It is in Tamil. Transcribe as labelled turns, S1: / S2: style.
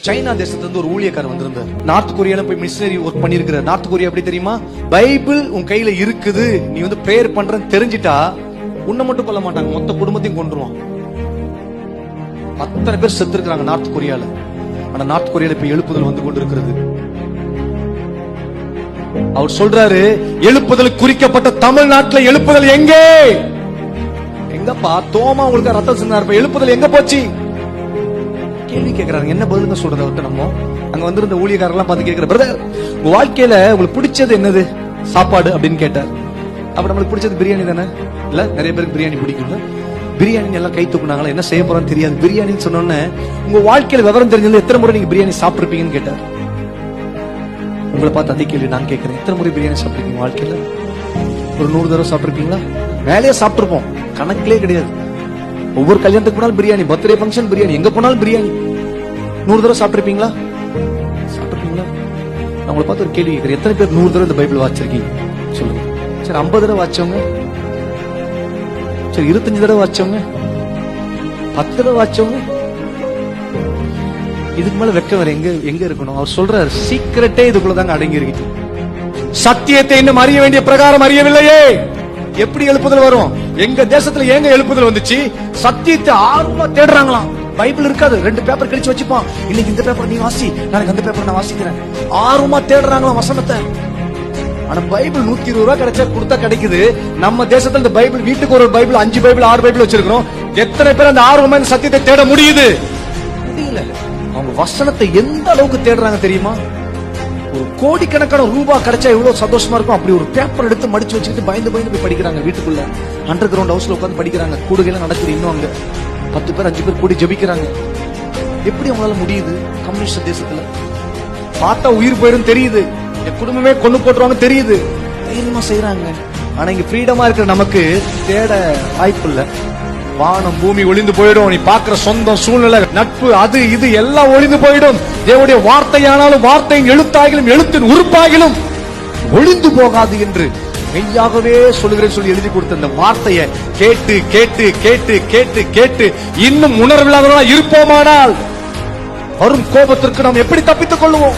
S1: சைனா தேசத்துல இருந்து ஒரு ஊழியக்காரர் வந்திருந்தார். நார்த் கொரியால போய் மிஷனரி ஒர்க் பண்ணிருக்கிறார். நார்த் கொரியா எப்படி தெரியுமா? பைபிள் உன் கையில இருக்குது, நீ வந்து பிரேயர் பண்றன்னு தெரிஞ்சிட்டா உன்னை மட்டும் கொல்ல மாட்டாங்க, மொத்த குடும்பத்தையும் கொன்றுவான். அத்தனை பேர் செத்து இருக்காங்க நார்த் கொரியால. ஆனா நார்த் கொரியால இப்ப எழுப்புதல் வந்து கொண்டிருக்கிறது. அவர் சொல்றாரு, எழுப்புதல் குறிக்கப்பட்ட தமிழ்நாட்டுல எழுப்புதல் எங்கே? எங்கப்பா தோமா உங்களுக்கு ரத்தம் சிந்தாரு, எழுப்புதல் எங்க போச்சு? கேள்வி கேட்கறாங்க. என்ன பதிலுங்க சொல்றது அவர்கிட்ட? நம்ம அங்க வந்திருந்த ஊழியக்காரங்களாம் பார்த்து கேட்கிற, பிரதர் உங்க வாழ்க்கையில உங்களுக்கு பிடிச்சது என்னது சாப்பாடு அப்படின்னு கேட்டார். அப்ப நம்மளுக்கு பிடிச்சது பிரியாணி தானே? இல்ல நிறைய பேருக்கு பிரியாணி பிடிக்கும். பிரியாணி எல்லாம் கை தூக்குனாங்களா, என்ன செய்ய போறான்னு தெரியாது. பிரியாணின்னு சொன்னோன்னே உங்க வாழ்க்கையில விவரம் தெரிஞ்சது எத்தனை முறை நீங்க பிரியாணி சாப்பிட்டுருப்பீங்கன்னு கேட்டார். உங்களை பார்த்து அதே கேள்வி நான் கேட்கிறேன். எத்தனை முறை பிரியாணி சாப்பிட்டுருக்கீங்க வாழ்க்கையில? ஒரு 100 தடவை சாப்பிட்டுருப்பீங்களா? வேலையா சாப்பிட்டுருப்போம், கணக்கிலே கிடையாது. ஒவ்வொரு கல்யாணத்துக்கு போனாலும் பிரியாணி, பர்த்டே ஃபங்க்ஷன் பிரியாணி, எங்க போனாலும் பிரியாணி. 100 தடவை சாப்பிட்டுருப்பீங்களா? சாப்பிட்டுருப்பீங்களா? நான் உங்களை பார்த்து ஒரு கேள்வி கேட்கிறேன். எத்தனை பேர் 100 தடவை இந்த பைபிள் வாசிச்சிருக்கீங்க சொல்லுங்க. சரி 50 தடவை வாச்சவங்க, சரி 25 தடவை வாச்சவங்க, 10 தடவை வாச்சவங்க, இதுக்கு மேல வெக்க வேற எங்க இருக்கணும்? அவர் சொல்றாரு, சீக்கிரட்டே இதுக்குள்ளதாங்க அடங்கி இருக்கு. சத்தியத்தை இன்னும் அறிய வேண்டிய பிரகாரம் அறியவில்லையே. எப்படி எழுப்புதல் வரும்? எங்க தேசத்துல ஏங்க எழுப்புதல் வந்துச்சு? சத்தியத்தை ஆர்வமா தேடுறாங்களாம். பைபிள் இருக்காது, 2 பேப்பர் கழிச்சு வச்சுப்பான். இன்னைக்கு இந்த பேப்பர் நீ வாசி, நாளைக்கு அந்த பேப்பர் நான் வாசிக்கிறேன். ஆர்வமா தேடுறாங்களாம் வசனத்தை. ஆனா பைபிள் 120 ரூபாய் கிடைச்சா கொடுத்தா கிடைக்குது. நம்ம தேசத்துல இந்த பைபிள், வீட்டுக்கு ஒரு பைபிள், 5 பைபிள் 6 பைபிள் வச்சிருக்கிறோம். எத்தனை பேர் அந்த ஆர்வமா இந்த சத்தியத்தை தேட முடியுது? முடியல. அவங்க வசனத்தை எந்த அளவுக்கு தேடுறாங்க தெரியுமா? ஒரு கோடிக்கணக்கான ரூபாய் கிடைச்சா எவ்வளவு சந்தோஷமா இருக்கும். அப்படி ஒரு பேப்பர் எடுத்து மடிச்சு வச்சுக்கிட்டு பயந்து பயந்து போய் படிக்கிறாங்க. வீட்டுக்குள்ள அண்டர் கிரவுண்ட் ஹவுஸ்ல உட்காந்து படிக்கிறாங்க. கூடுகையில நடக்குது. இன்னும் அங்க 10 பேர் 5 பேர் கூடி ஜெபிக்கிறாங்க. எப்படி அவங்களால முடியுது? கம்யூனிஸ்ட் தேசத்துல பார்த்தா உயிர் போயிரும் தெரியுது, என் குடும்பமே கொண்டு போட்டுருவாங்க தெரியுது, தைரியமா செய்யறாங்க. ஆனா இங்க ஃப்ரீடமா இருக்கிற நமக்கு தேட வாய்ப்பு இல்ல. வானம் பூமி ஒளிந்து போயிடும். நீ பாக்குற சொந்தம், சூழ்நிலை, நட்பு, அது இது எல்லாம் ஒளிந்து போயிடும். தேவனுடைய வார்த்தையானாலும் வார்த்தையின் எழுத்தாகிலும் எழுத்தின் உறுப்பாகிலும் ஒளிந்து போகாது என்று மெய்யாகவே சொல்லுகிறேன் சொல்லி எழுதி கொடுத்த அந்த வார்த்தையை கேட்டு கேட்டு கேட்டு கேட்டு கேட்டு இன்னும் உணர்வில்லாதவர்களா இருப்போமானால் வரும் கோபத்திற்கு நாம் எப்படி தப்பித்துக் கொள்வோம்?